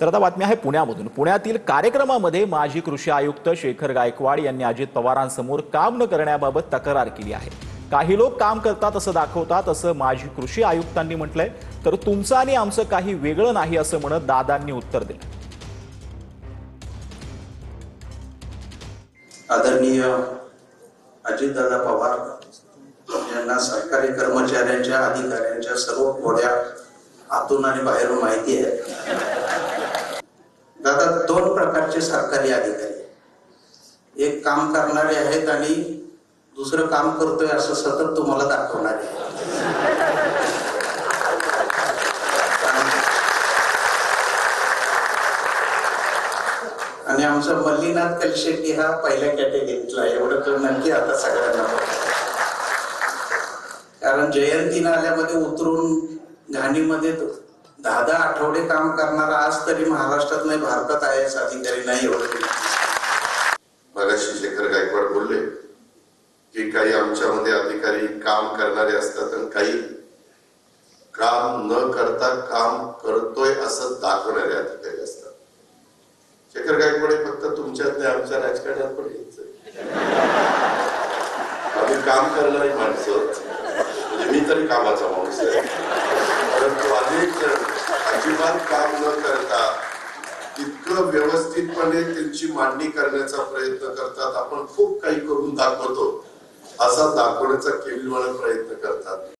तर आता बातमी आहे पुण्यामधून। पुण्यातील कार्यक्रमामध्ये माजी कृषी आयुक्त शेखर गायकवाड यांनी अजित पवारांसमोर काम न करण्याबाबत तक्रार केली आहे। काही लोक काम करतात असं दाखवतात असं माजी कृषी आयुक्तांनी म्हटलंय, तर तुमचं आणि आमचं काही वेगळं नाही असं म्हणत दादांनी उत्तर दिलं। आदरणीय अजितदादा पवार यांना सरकारी कर्मचाऱ्यांच्या अधिकाऱ्यांच्या सर्व कोड्या आतून आणि बाहेरून माहिती आहे। दादा दोन प्रकारचे सरकारी अधिकारी, एक काम करणारे आहेत आणि दुसरं काम करतोय असं सतत तुम्हाला दाखवणारे आहेत। आणि आमचा मल्लीनाथ कलशेट्टी हा पहिल्या कॅटेगरीतला, एवढं तर नक्की आता सगळ्यांना, कारण जयंती नाल्यामध्ये उतरून घाणीमध्ये 10 आठवडे काम करणारा आज तरी महाराष्ट्रात नाही भारतात IAS अधिकारी नाही होत। मगाशी शेखर गायकवाड बोलले की काही आमच्यामध्ये अधिकारी काम करणारे असतात आणि काही काम न करता काम करतोय असं दाखवणारे अधिकारी असतात। शेखर गायकवाड फक्त तुमच्यात नाही, आमच्या राजकारणात पण आम्ही काम करणारी माणसं, म्हणजे मी तरी कामाचा माणूस आहे, परंतु अनेक जण अजिबात काम न करता इतकं व्यवस्थितपणे त्यांची मांडणी करण्याचा प्रयत्न करतात। आपण खूप काही करून दाखवतो असा दाखवण्याचा केविलवाणा प्रयत्न करतात।